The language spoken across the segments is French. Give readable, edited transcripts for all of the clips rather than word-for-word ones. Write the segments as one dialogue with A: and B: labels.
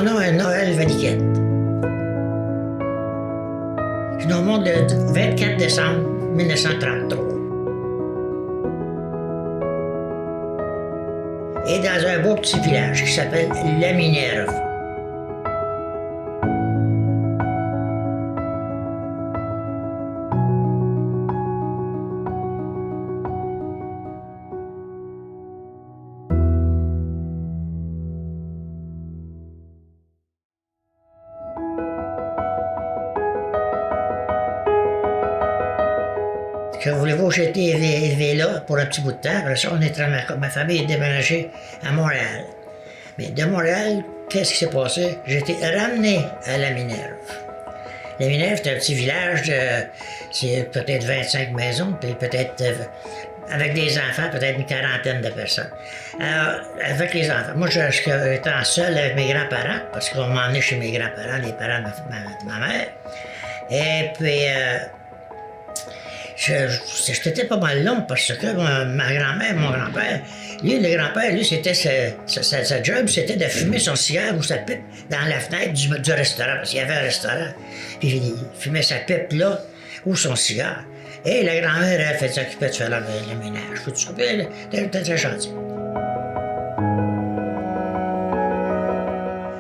A: nom est Noël Vaniquette. Je suis au monde le 24 décembre 1933. Et dans un beau petit village qui s'appelle La Minerve. Que voulez-vous, j'ai été élevé là pour un petit bout de temps. Après ça, ma famille est déménagée à Montréal. Mais de Montréal, qu'est-ce qui s'est passé? J'ai été ramené à La Minerve. La Minerve, c'est un petit village c'est peut-être 25 maisons, puis peut-être, avec des enfants, peut-être une quarantaine de personnes. Alors, avec les enfants, moi, j'étais seul avec mes grands-parents, parce qu'on m'a emmené chez mes grands-parents, les parents de ma mère. Et puis, j'étais pas mal long parce que ma grand-mère, mon grand-père, lui, le grand-père, lui, c'était sa job, c'était de fumer son cigare ou sa pipe dans la fenêtre du restaurant, parce qu'il y avait un restaurant. Puis il fumait sa pipe là, ou son cigare. Et la grand-mère, elle s'occupait de faire le ménage, tout ça. Puis elle était très gentille.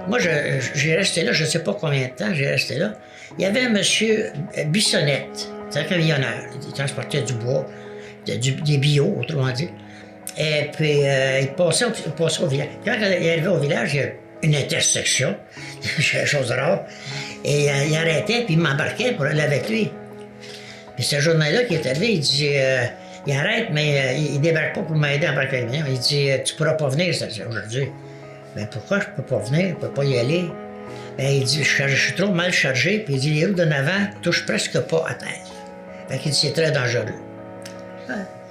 A: Moi, j'ai resté là, je ne sais pas combien de temps j'ai resté là. Il y avait un monsieur Bissonnette. C'est un camionneur. Il transportait du bois, des bio, autrement dit. Et puis, il passait au village. Quand il est arrivé au village, il y a une intersection, chose rare. Et il arrêtait, puis il m'embarquait pour aller avec lui. Puis ce journée-là, qui est arrivé, il dit, il arrête, mais il débarque pas pour m'aider à embarquer avec moi. Il dit, tu pourras pas venir aujourd'hui. Ben pourquoi je peux pas venir? Je peux pas y aller. Ben, il dit, je suis trop mal chargé. Puis il dit, les roues d'en avant touchent presque pas à terre. Fait qu'il dit, c'est très dangereux.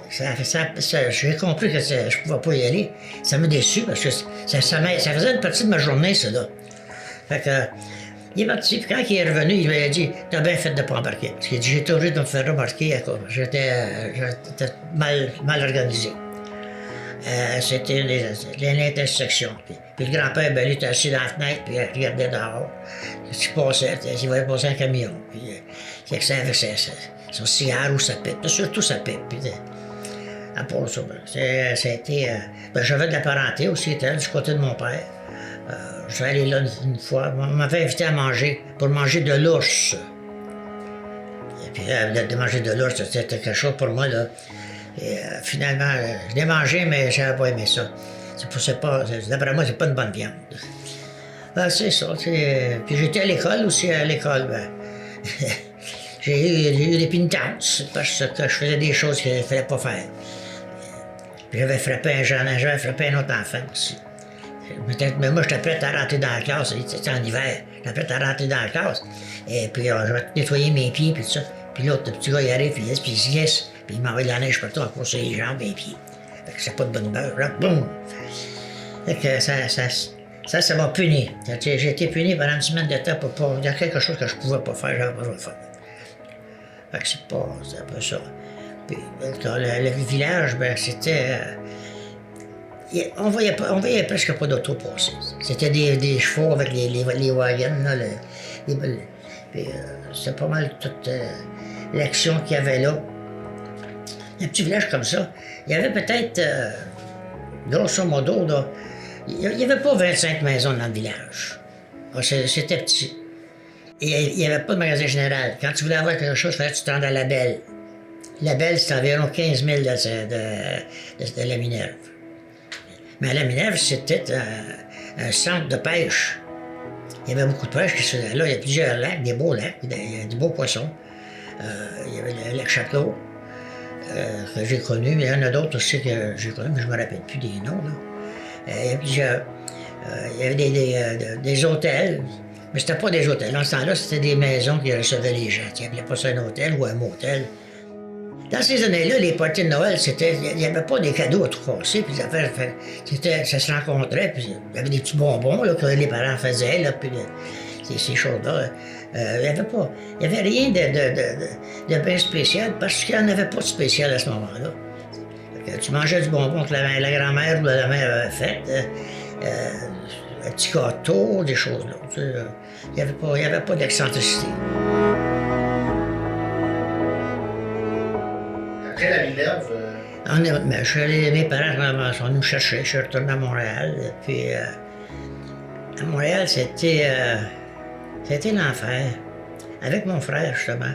A: J'ai compris que je ne pouvais pas y aller. Ça m'a déçu parce que ça faisait une partie de ma journée, ça, là. Fait que, il est parti. Puis quand il est revenu, il m'a dit, t'as bien fait de ne pas embarquer. Parce qu'il dit, j'ai toujours de me faire remarquer à quoi. J'étais mal organisé. C'était l'intersection. Puis le grand-père, ben, lui, était assis dans la fenêtre, puis il regardait dehors. Il passait, il voyait passer un camion. Puis il avait son cigare ou sa pipe, surtout sa pipe. Puis, à part ça, j'avais de la parenté aussi, du côté de mon père. Je suis allé là une fois, on m'avait invité à manger, pour manger de l'ours. Et puis, de manger de l'ours, c'était quelque chose pour moi, là. Et finalement, je l'ai mangé, mais j'avais pas aimé ça. D'après moi, c'est pas une bonne viande. Ben, c'est ça. Puis j'étais à l'école aussi, ben, j'ai eu des pénitences parce que je faisais des choses qu'il ne fallait pas faire. Puis j'avais frappé un autre enfant aussi. Mais moi, j'étais prêt à rentrer dans la classe. C'était en hiver. J'étais prêt à rentrer dans la classe. Et puis, je vais nettoyer mes pieds, puis tout ça. Puis l'autre, le petit gars, il arrive, puis il se glisse. Puis il m'envoie de la neige partout, encore sur les jambes et les pieds. Fait que c'est pas de bonne humeur. Là, boum! Fait que ça m'a puni. J'ai été puni pendant une semaine de temps pour pas. Il y a quelque chose que je pouvais pas faire, j'avais pas le droit de faire. Fait que c'est un peu ça. Puis, le village, ben, c'était. On voyait presque pas d'auto passer. C'était des chevaux avec les wagons, là. Puis, c'était pas mal toute l'action qu'il y avait là. Un petit village comme ça, il y avait peut-être, grosso modo, là, il n'y avait pas 25 maisons dans le village. C'était petit. Et il n'y avait pas de magasin général. Quand tu voulais avoir quelque chose, il fallait que tu te rendes à La Belle. La Belle, c'était environ 15 000 de La Minerve. Mais à La Minerve, c'était un centre de pêche. Il y avait beaucoup de pêche qui se faisait là. Il y a plusieurs lacs, des beaux lacs, des beaux poissons. Il y avait le lac Chapelot, que j'ai connu. Il y en a d'autres aussi que j'ai connus, mais je ne me rappelle plus des noms. Là. Il y avait des hôtels, mais c'était pas des hôtels. Dans ce temps-là, c'était des maisons qui recevaient les gens. Ils n'appelaient pas ça un hôtel ou un motel. Dans ces années-là, les parties de Noël, il n'y avait pas des cadeaux à tout casser, puis ça se rencontrait, puis il y avait des petits bonbons là, que les parents faisaient, là, puis ces choses-là. Il n'y avait rien de bien spécial, parce qu'il n'y en avait pas de spécial à ce moment-là. Tu mangeais du bonbon que la grand-mère ou la mère avait fait. petits gâteaux, des choses là. Tu sais, il n'y avait pas d'excentricité.
B: Après la Minerve,
A: Ben, mes parents sont venus me chercher, je suis retourné à Montréal. Puis à Montréal, c'était l'enfer. Avec mon frère, justement.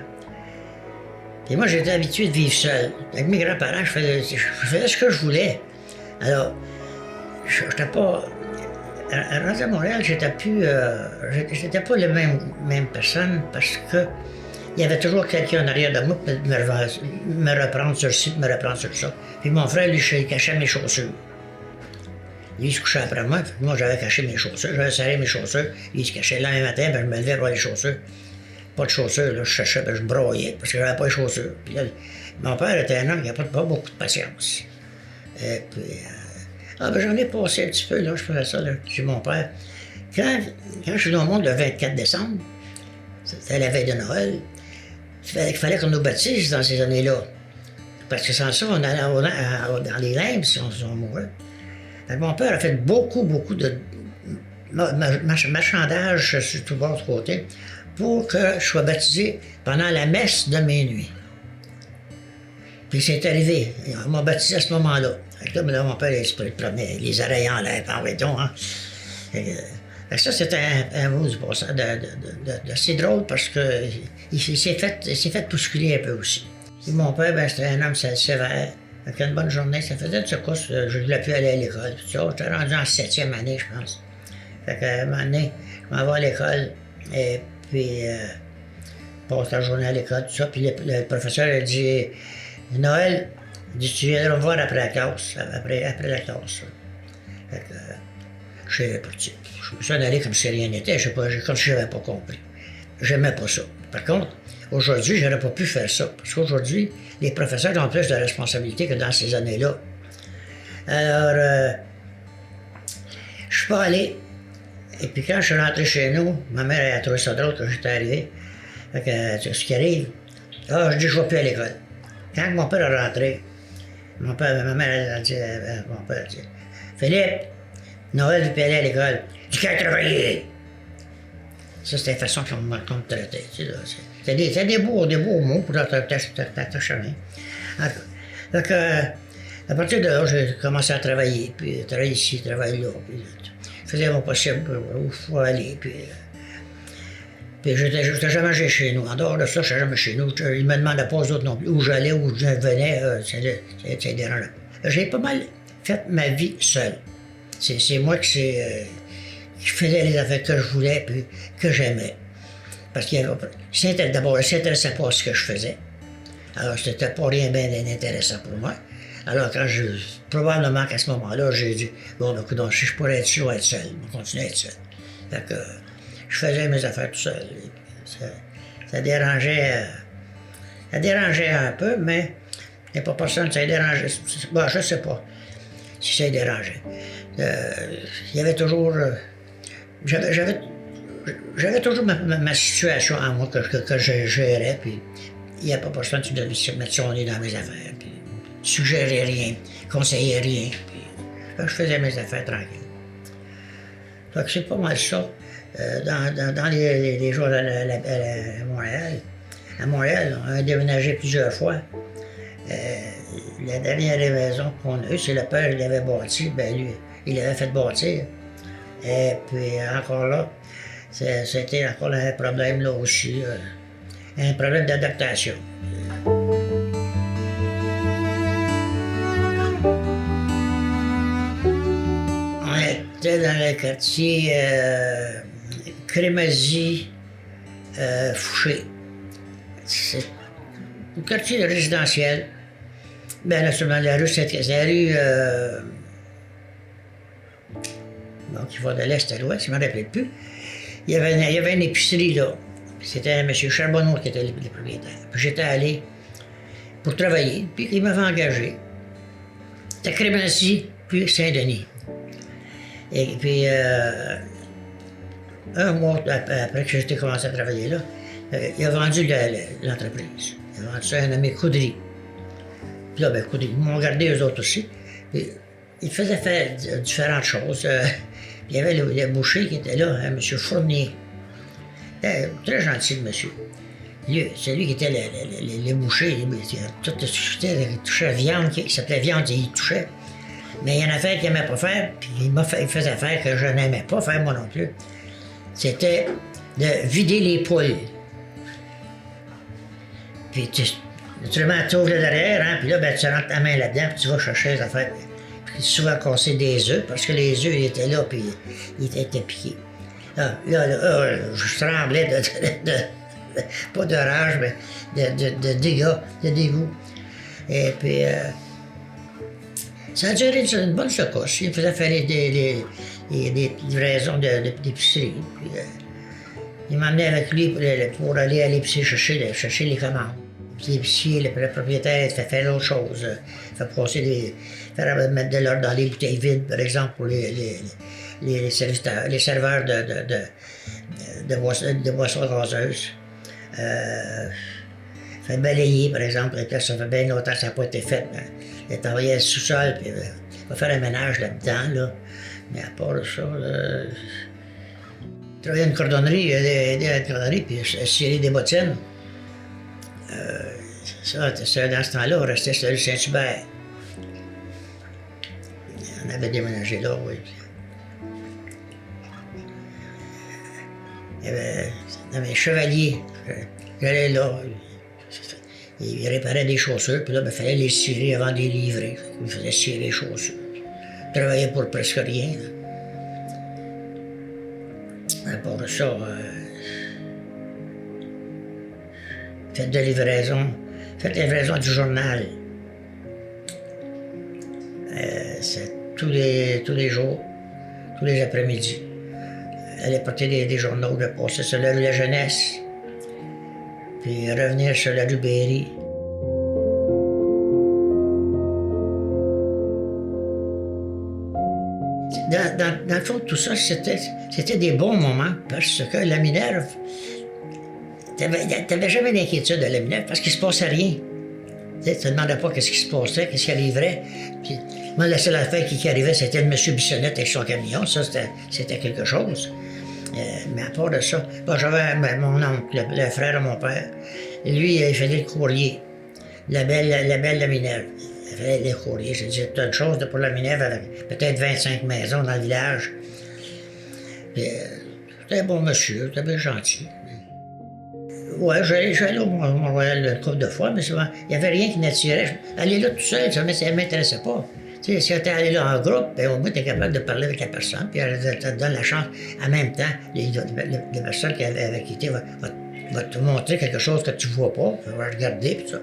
A: Puis moi, j'étais habitué de vivre seul. Avec mes grands-parents, je faisais ce que je voulais. Alors, j'étais pas... Rendu à Montréal, j'étais pas la même personne parce que il y avait toujours quelqu'un en arrière de moi pour me reprendre sur ci, me reprendre sur ça. Puis mon frère, lui, il cachait mes chaussures. Lui, il se couchait après moi, puis moi, j'avais caché mes chaussures, j'avais serré mes chaussures. Lui, il se cachait là un matin, puis je me levais voir les chaussures. Pas de chaussures, là, je cherchais, puis je broyais, parce que j'avais pas de chaussures. Puis là, mon père était un homme qui n'avait pas beaucoup de patience. Et puis, ben j'en ai passé un petit peu, là, je faisais ça, là, chez mon père. Quand je suis dans le monde le 24 décembre, c'était la veille de Noël, il fallait qu'on nous baptise dans ces années-là. Parce que sans ça, on allait dans les limbes si on mourait. Mon père a fait beaucoup de marchandage sur tout bord de côté pour que je sois baptisé pendant la messe de minuit. Puis c'est arrivé. On m'a baptisé à ce moment-là. Là, mon père, il se promenait les oreilles en l'air, par donc, hein. Ça, c'était un mot du passage assez drôle parce qu'il s'est fait bousculer un peu aussi. Puis mon père, ben, c'était un homme sévère. Avec une bonne journée, ça faisait de secousse, je ne voulais plus aller à l'école. J'étais rendu en 7e année, je pense. Fait qu'à un moment donné, je m'en vais à l'école, et puis passe la journée à l'école, tout ça. Puis le professeur a dit Noël, il dit, tu viendras me voir après la classe, après la classe. Fait que je suis parti. Je me suis en allé comme si rien n'était, comme si je n'avais pas compris. J'aimais pas ça. Par contre, aujourd'hui, je n'aurais pas pu faire ça, parce qu'aujourd'hui, les professeurs ont plus de responsabilités que dans ces années-là. Alors, je suis pas allé. Et puis quand je suis rentré chez nous, ma mère a trouvé ça drôle que j'étais arrivé. Fait que, ce qui arrive, je dis, je ne vais plus à l'école. Quand mon père est rentré, ma mère a dit, mon père a dit, Philippe, Noël, tu peux aller à l'école. Tu peux travailler. Ça, c'était la façon qu'on me traitait. C'était des beaux mots pour t'attacher. Donc, à partir de là, j'ai commencé à travailler, puis travailler ici, travailler là. Puis, je faisais mon possible où il faut aller. Puis j'étais jamais chez nous. En dehors de ça, je n'étais jamais chez nous. Ils ne me demandaient pas aux autres non plus où j'allais, où je venais. C'est dérangeant. J'ai pas mal fait ma vie seul. C'est moi qui faisais les affaires que je voulais et que j'aimais. Parce qu'il d'abord, il ne s'intéressait pas à ce que je faisais. Alors, c'était pas rien bien intéressant pour moi. Alors, probablement qu'à ce moment-là, j'ai dit, bon, ben, écoute, si je pourrais être seul, je vais continuer à être seul. Fait que je faisais mes affaires tout seul. Ça dérangeait un peu, mais il n'y a pas personne, ça dérangeait. Bon, je ne sais pas si ça dérangeait. Il y avait toujours... J'avais toujours ma situation à moi que je gérais, puis il n'y a pas personne qui devait se mettre son nez dans mes affaires, puis suggérer rien, conseiller rien, puis je faisais mes affaires tranquilles. Fait que c'est pas mal ça. Dans les jours à Montréal. À Montréal, on a déménagé plusieurs fois. La dernière maison qu'on a eue, c'est le père qui l'avait bâti, ben lui, il l'avait fait bâtir. Et puis encore là, c'était encore un problème là aussi, un problème d'adaptation. On était dans le quartier Crémazie, Fouché. C'est un quartier résidentiel. Ben là, seulement la rue, c'est la rue donc, il va de l'est à l'ouest, je ne me rappelle plus. Il y avait une épicerie là. C'était M. Charbonneau qui était le propriétaire. Puis j'étais allé pour travailler, puis il m'avait engagé. C'était Crémazie, puis Saint-Denis. Et puis, un mois après que j'ai commencé à travailler là, il a vendu l'entreprise. Il a vendu ça à un ami Coudry. Puis là, ben, Coudry, ils m'ont gardé eux autres aussi. Puis, ils faisaient faire différentes choses. il y avait le boucher qui était là, hein, M. Fournier. Très gentil, le monsieur. C'est lui qui était le boucher. Tout touchait la viande, il s'appelait viande et il touchait. Mais il y en a fait qu'il n'aimait pas faire, puis il faisait faire que je n'aimais pas faire moi non plus. C'était de vider les poules. Puis naturellement, tu ouvres le derrière, hein, puis là, ben, tu rentres ta main là-dedans, puis tu vas chercher les affaires. Puis souvent casser des œufs, parce que les œufs, ils étaient là, puis ils étaient piqués. Là, je tremblais pas de rage, mais de dégâts, de dégoût. Et puis, ça a duré une bonne secousse. Il faisait faire des livraisons d'épicerie. Puis, il m'emmenait avec lui pour aller à l'épicerie chercher les commandes. Puis l'épicier, le propriétaire, il fait faire autre chose. Il fait passer mettre de l'ordre dans les bouteilles vides, par exemple, pour les serveurs de boissons gazeuses. Fait balayer, par exemple, là, ça fait bien longtemps que ça n'a pas été fait. Il a travaillé le sous-sol, puis il va faire un ménage là-dedans, là. Mais à part ça, il travaillait à une cordonnerie, puis cirer des bottines. Ça, dans ce temps-là, on restait sur le Saint-Hubert. On avait déménagé là, oui. Il y avait un chevalier. J'allais là. Il réparait des chaussures, puis là, il fallait les cirer avant de les livrer. Il faisait cirer les chaussures. Il travaillait pour presque rien. À part ça, faites de livraison. Faites livraison du journal. C'est tous les jours, tous les après-midi. Aller porter des journaux, de passer sur la rue de la Jeunesse, puis revenir sur la rue Berry. Dans le fond, tout ça, c'était des bons moments, parce que la Minerve, t'avais jamais d'inquiétude à la Minerve, parce qu'il se passait rien. Tu ne te demandais pas qu'est-ce qui se passait, qu'est-ce qui arriverait. Puis, moi, la seule affaire qui arrivait, c'était le monsieur Bissonnette avec son camion. Ça, c'était quelque chose. Mais à part de ça, bon, j'avais mon oncle, le frère de mon père. Lui, il faisait le courrier. La belle de Minerve. Il faisait les courriers. J'ai dit, t'as une chose pour la Minerve avec peut-être 25 maisons dans le village. C'était un bon monsieur, c'était bien gentil. Ouais, j'allais au Mont-Royal une couple de fois, mais souvent, il n'y avait rien qui m'attirait. Aller là tout seul, ça ne m'intéressait pas. Tu sais, si tu allé là en groupe, ben, au moins, tu es capable de parler avec la personne, puis elle te donne la chance. En même temps, les personnes avec qui tu es vont te montrer quelque chose que tu ne vois pas, tu vas regarder, puis ça.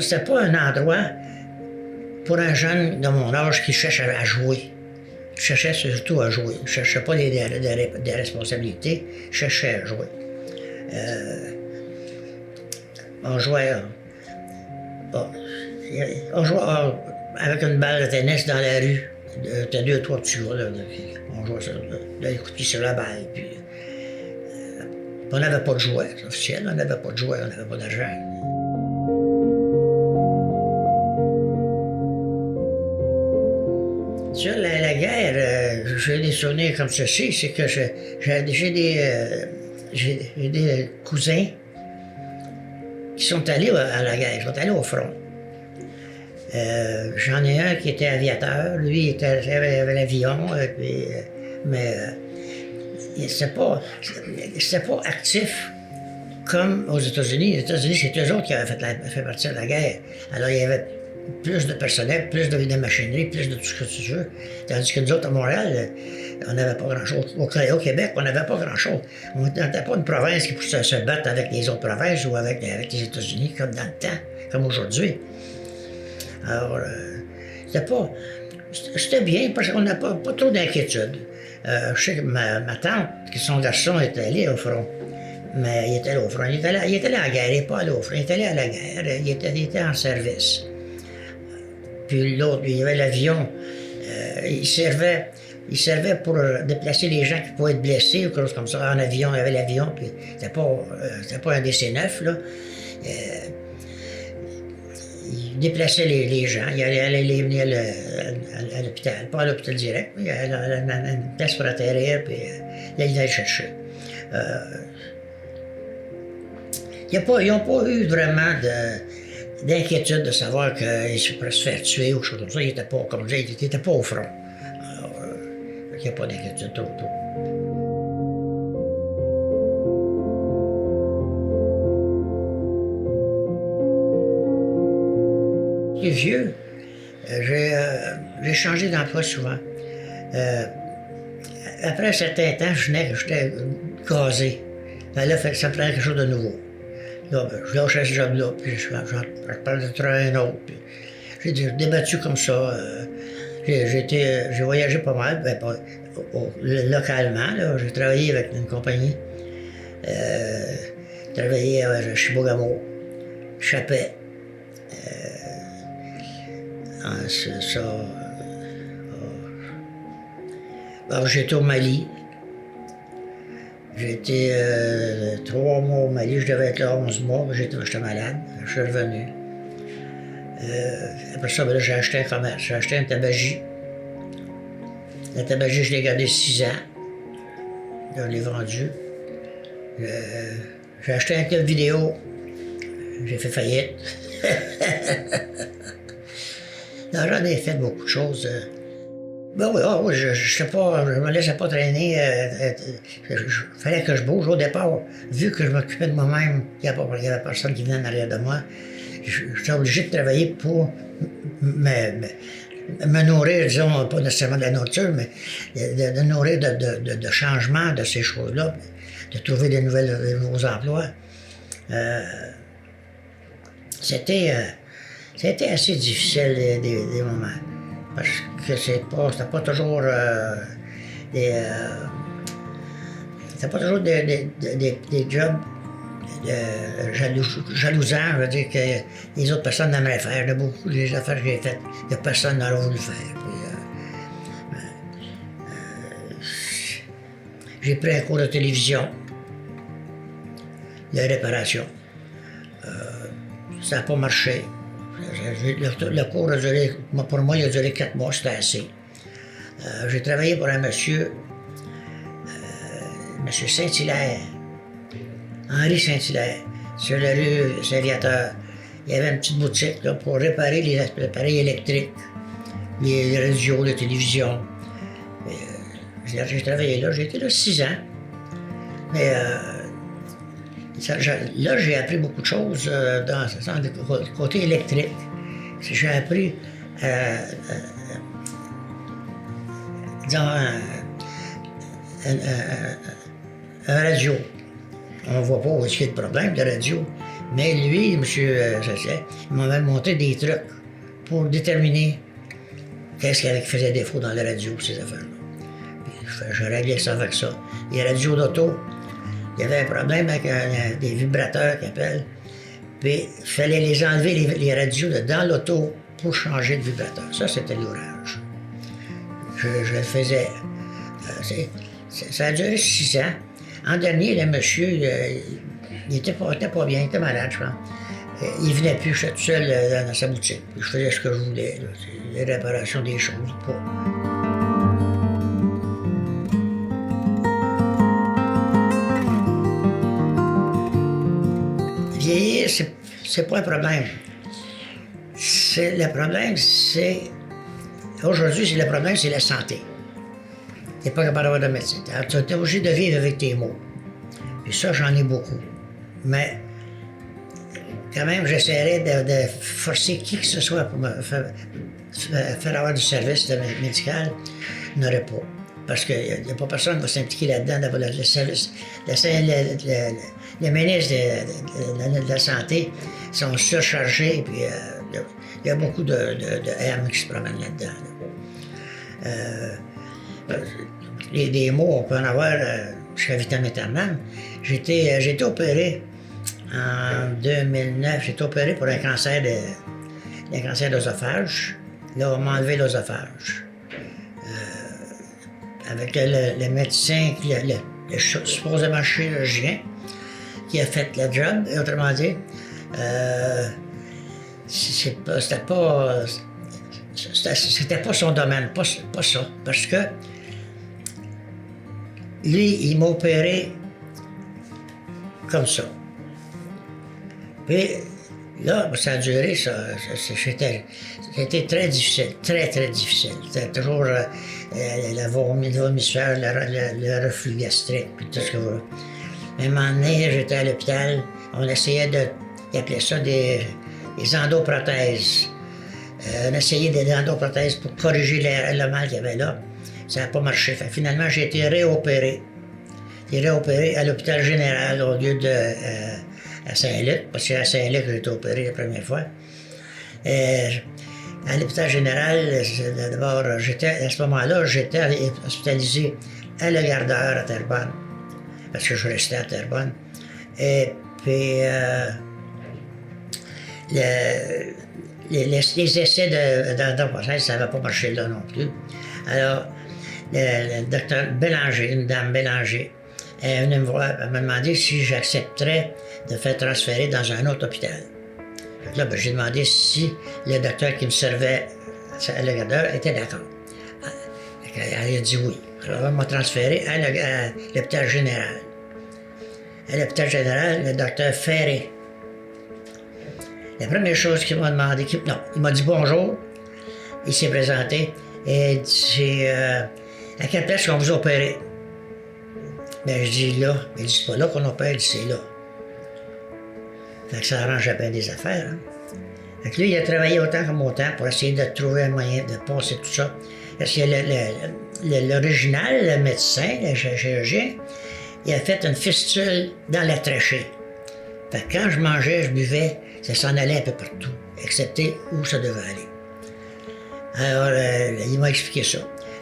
A: C'est pas un endroit pour un jeune de mon âge qui cherche à jouer. Je cherchais surtout à jouer. Je ne cherchais pas des responsabilités, je cherchais à jouer. On jouait avec une balle de tennis dans la rue. T'as 2 ou 3 petits gars, là, on jouait ça, là, les coups de pied sur la balle. Puis, on n'avait pas de jouets officiels, on n'avait pas de jouets, on n'avait pas d'argent. Sur la guerre, j'ai des souvenirs comme ceci, c'est que j'ai des cousins qui sont allés à la guerre, ils sont allés au front. J'en ai un qui était aviateur, lui il avait l'avion, mais c'était pas actif comme aux États-Unis. Les États-Unis, c'est eux autres qui avaient fait partie de la guerre. Alors il y avait plus de personnel, plus de machinerie, plus de tout ce que tu veux. Tandis que nous autres, à Montréal, on n'avait pas grand-chose. Au Québec, on n'avait pas grand-chose. On n'était pas une province qui pouvait se battre avec les autres provinces ou avec les États-Unis, comme dans le temps, comme aujourd'hui. Alors, c'était bien, parce qu'on n'a pas trop d'inquiétude. Je sais que ma tante, qui son garçon, était allé au front. Mais il était allé au front. Il était allé à la guerre, il n'est pas allé au front. Il était allé à la guerre, il était en service. Puis l'autre, il y avait l'avion. Il servait pour déplacer les gens qui pouvaient être blessés ou quelque chose comme ça. En avion, il y avait l'avion, puis c'était pas un DC-9, là. il déplaçait les gens, il allait les venir à l'hôpital, pas à l'hôpital direct, mais il avait une place pour atterrir, puis il allait les chercher. Ils n'ont pas eu vraiment d'inquiétude de savoir qu'ils pourraient se faire tuer ou quelque chose comme ça. Ils n'étaient pas, comme je disais, ils n'étaient pas au front. Alors, il n'y a pas d'inquiétude trop. Je suis vieux. J'ai changé d'emploi souvent. Après un certain temps, j'étais gazé. Là, ça me prenait quelque chose de nouveau. Là, je lâchais ce job-là, puis je partais de trouver un autre. J'ai débattu comme ça. J'ai voyagé pas mal, localement. J'ai travaillé avec une compagnie. J'ai travaillé à Chibougamau, Chapet. Alors, j'étais au Mali. J'ai été 3 mois au Mali, je devais être là 11 mois, j'étais malade, je suis revenu. Après ça, ben là, j'ai acheté un commerce, j'ai acheté une tabagie. La tabagie, je l'ai gardée 6 ans. Je l'ai vendue. J'ai acheté un club vidéo, j'ai fait faillite. Non, j'en ai fait beaucoup de choses. Oui, je me laissais pas traîner. Il fallait que je bouge au départ. Vu que je m'occupais de moi-même, il n'y avait personne qui venait en arrière de moi. J'étais obligé de travailler pour me nourrir, disons, pas nécessairement de la nourriture, mais de nourrir de changements de ces choses-là, de trouver de nouveaux emplois. C'était assez difficile des moments. Parce que c'était pas toujours c'était pas toujours des jobs jalousants, je veux dire que les autres personnes n'aimeraient faire. Il y a beaucoup des affaires que j'ai faites que personne n'aurait voulu faire. J'ai pris un cours de télévision, de réparation. Ça n'a pas marché. Le cours a duré, pour moi, il a duré 4 mois, c'était assez. J'ai travaillé pour un monsieur Saint-Hilaire, Henri Saint-Hilaire, sur la rue Saint-Viateur. Il y avait une petite boutique là, pour réparer les appareils électriques, les radios, les télévisions. J'ai travaillé là, j'ai été là 6 ans. Mais là, j'ai appris beaucoup de choses dans le côté électrique. J'ai appris dans un radio. On ne voit pas où il y a de problème de radio. Mais lui, M. Sachet, il m'avait montré des trucs pour déterminer qu'est-ce qui faisait défaut dans la radio, ces affaires-là. Je réglais ça avec ça. Les radios d'auto, il y avait un problème avec des vibrateurs qu'ils appellent. Puis il fallait les enlever, les radios, dans l'auto pour changer de vibrateur. Ça, c'était l'ouvrage. Je le faisais. Ça a duré 6 ans. En dernier, le monsieur, il était pas bien, il était malade, je pense. Il venait plus, j'étais tout seul dans sa boutique. Puis je faisais ce que je voulais, là, les réparations des choses. Vieillir, c'est pas un problème. Le problème, c'est... Aujourd'hui, le problème, c'est la santé. Tu n'es pas capable d'avoir de médecin. Tu es obligé de vivre avec tes maux. Puis ça, j'en ai beaucoup. Mais quand même, j'essaierai de forcer qui que ce soit pour me faire avoir du service médical. Il n'aurait pas. Parce qu'il n'y a pas personne qui va s'impliquer là-dedans d'avoir le service. Les ministres de la Santé sont surchargés, puis il y a beaucoup de M qui se promènent là-dedans. Des mots, on peut en avoir jusqu'à vitam aeternam. J'ai été opéré en 2009. J'ai été opéré pour un cancer d'œsophage. Là, on m'a enlevé l'œsophage. Avec le médecin, le supposément chirurgien, qui a fait le job, autrement dit, c'était pas son domaine, pas ça. Parce que lui, il m'a opéré comme ça. Puis là, ça a duré, c'était très difficile, très difficile. C'était toujours la vomissure, le reflux gastrique, puis tout ce que vous voulez. À un moment donné, j'étais à l'hôpital, on essayait ils appelaient ça des endoprothèses. On essayait des endoprothèses pour corriger le mal qu'il y avait là. Ça n'a pas marché. Finalement, j'ai été réopéré. J'ai été réopéré à l'hôpital général au lieu de à Saint-Luc, parce que c'est à Saint-Luc que j'ai été opéré la première fois. À l'hôpital général, d'abord, à ce moment-là, j'étais hospitalisé à Le Gardeur à Terrebonne, parce que je restais à Terrebonne. Et puis, les essais d'endoprothèse, ça n'avait pas marché là non plus. Alors, le docteur Bélanger, une dame Bélanger, elle est venue me voir, elle m'a demandé si j'accepterais de faire transférer dans un autre hôpital. Donc là, j'ai demandé si le docteur qui me servait à Le Gardeur était d'accord. Elle a dit oui. Alors, elle m'a transféré à l'hôpital général. À l'hôpital général, le docteur Ferré. La première chose qu'il m'a demandé, il m'a dit bonjour, il s'est présenté et il dit à quelle place qu'on vous opérer? Ben, je dis là. Il dit c'est pas là qu'on opère, il dit c'est là. Fait que ça arrange bien des affaires. Hein? Fait que lui, il a travaillé autant comme autant pour essayer de trouver un moyen de passer tout ça. Parce que l'original, le médecin, le chirurgien, il a fait une fistule dans la trachée. Fait que quand je mangeais, je buvais, ça s'en allait un peu partout, excepté où ça devait aller. Alors, il m'a expliqué ça.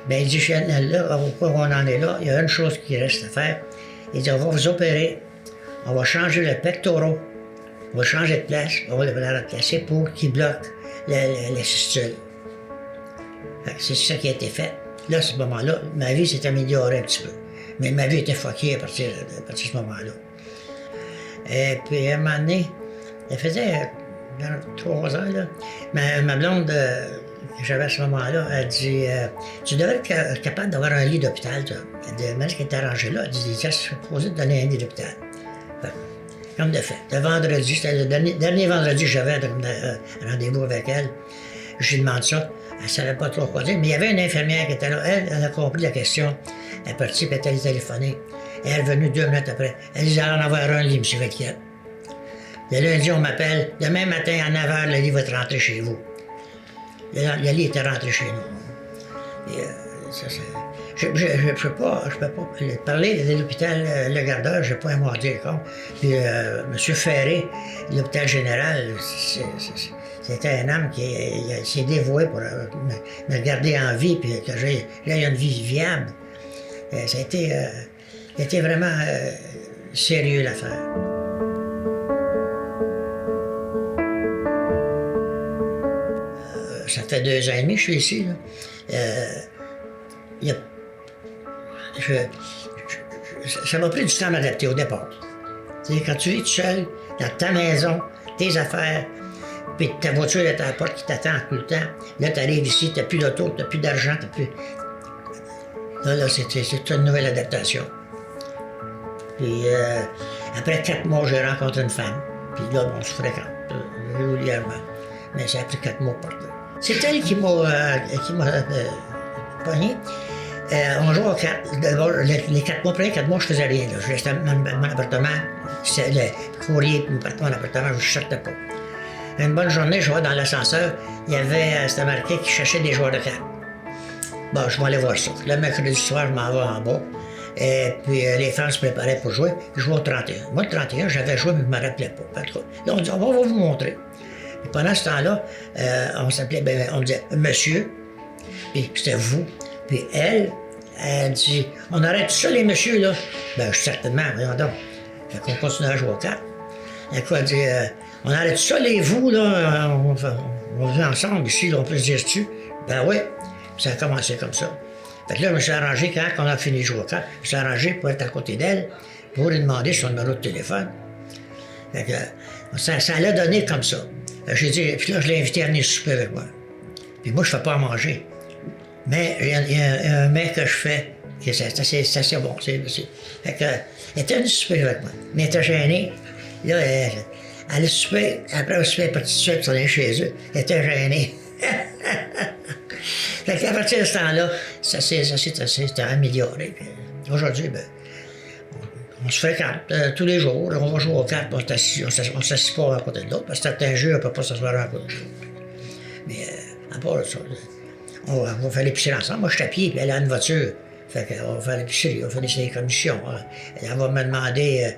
A: Ben, il dit, là, pourquoi on en est là? Il y a une chose qui reste à faire. Il dit, on va vous opérer, on va changer le pectoral, on va changer de place, on va le remplacer pour qu'il bloque les fistules. C'est ça qui a été fait. Là, à ce moment-là, ma vie s'est améliorée un petit peu. Mais ma vie était fuckée à partir de ce moment-là. Et puis, à un moment donné, elle faisait 3 ans, là, ma blonde que j'avais à ce moment-là, elle dit tu devrais être capable d'avoir un lit d'hôpital, toi. Elle dit, mais ce qui est arrangé là, elle dit, je suis supposé te donner un lit d'hôpital. Comme de fait. Le vendredi, c'était le dernier vendredi que j'avais un rendez-vous avec elle. Je lui demande ça. Elle ne savait pas trop quoi dire, mais il y avait une infirmière qui était là. Elle a compris la question. Elle est partie, puis elle a téléphoné. Et elle est revenue 2 minutes après. Elle dit, j'allais en avoir un lit, M. Vecchiette. Le lundi, on m'appelle. Demain matin, à 9h, le lit va être rentré chez vous. Le lit était rentré chez nous. Et, je ne peux pas parler de l'hôpital Le Gardeur, je n'ai pas un mot à dire. Puis M. Ferré, l'hôpital général, c'était un homme qui s'est dévoué pour me garder en vie, puis que j'ai une vie viable. Ça a été vraiment sérieux l'affaire. Ça fait 2 ans et demi que je suis ici. Là. Ça m'a pris du temps à m'adapter au départ. Quand tu vis tout seul, dans ta maison, tes affaires, puis ta voiture est à la porte qui t'attend tout le temps, là, tu arrives ici, tu n'as plus d'auto, tu n'as plus d'argent, tu n'as plus... Là, c'est une nouvelle adaptation. Puis après 4 mois, j'ai rencontré une femme. Puis là, on se fréquente régulièrement. Mais ça a pris 4 mois pour ça. C'est elle qui m'a pogné. On jouait aux cartes. Les 4 mois, après 4 mois, je faisais rien. Là. Je restais dans mon appartement. C'est le courrier, mon appartement, je ne sortais pas. Une bonne journée, je vois dans l'ascenseur, il y avait, c'était marqué qu'il cherchait des joueurs de cartes. Bon, je vais aller voir ça. Le mercredi soir, je m'en vais en bas. Et puis les femmes se préparaient pour jouer. Je jouais au 31. Moi, le 31, j'avais joué, mais je ne me rappelais pas. En tout cas, là, on dit, on va vous montrer. Et pendant ce temps-là, on s'appelait, on disait monsieur, puis c'était vous. Puis elle dit, on arrête tout ça, les messieurs, là? Ben, certainement, voyons donc. Fait qu'on continue à jouer aux cartes. Elle dit, on arrête tout ça, les vous, là, on vit ensemble ici, là, on peut se dire dessus. Ben oui, ça a commencé comme ça. Fait que là, je me suis arrangé, quand on a fini de jouer aux cartes, je me suis arrangé pour être à côté d'elle, pour lui demander son numéro de téléphone. Fait que ça l'a donné comme ça. J'ai dit, puis là, je l'ai invité à venir souper avec moi. Puis moi, je ne fais pas à manger. Mais il y a un mec que je fais, qui c'est assez bon. Fait que, elle était venue souper avec moi. Mais elle était gênée. Là, elle a soupé. Après, elle a soupé, elle est partie tout de suite, on est chez eux. Elle était gênée. Fait qu'à partir de ce temps-là, ça s'est amélioré. Puis aujourd'hui, ben, on se fréquente tous les jours. On va jouer aux cartes, on ne s'assied pas à côté de l'autre, parce que certains jeux, on ne peut pas s'asseoir à côté de l'autre. Mais à part ça, on va faire l'épicerie ensemble. Moi, je suis à pied, puis elle a une voiture. Fait qu'on va faire l'épicerie, on va faire des commissions. Elle va me demander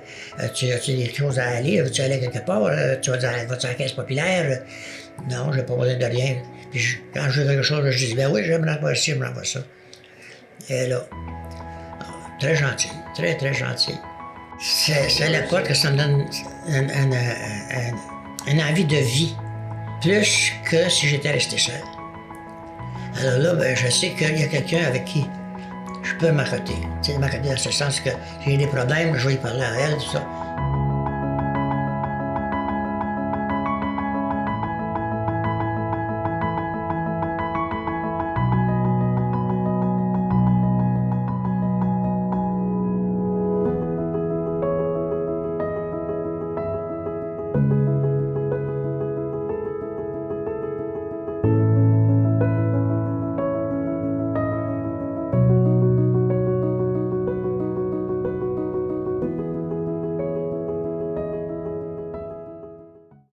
A: tu as-tu des choses à aller? Veux-tu aller quelque part? Tu vas à la caisse populaire? Non, je n'ai pas besoin de rien. Puis quand je veux quelque chose, je dis ben oui, j'aimerais avoir ci, j'aimerais avoir ça. Et là, très gentil, très, très gentil. C'est à l'époque que ça me donne un envie de vie, plus que si j'étais resté seul. Alors là, ben, je sais qu'il y a quelqu'un avec qui je peux m'accoter. Tu sais, m'accoter dans ce sens que j'ai des problèmes, je vais y parler à elle, tout ça.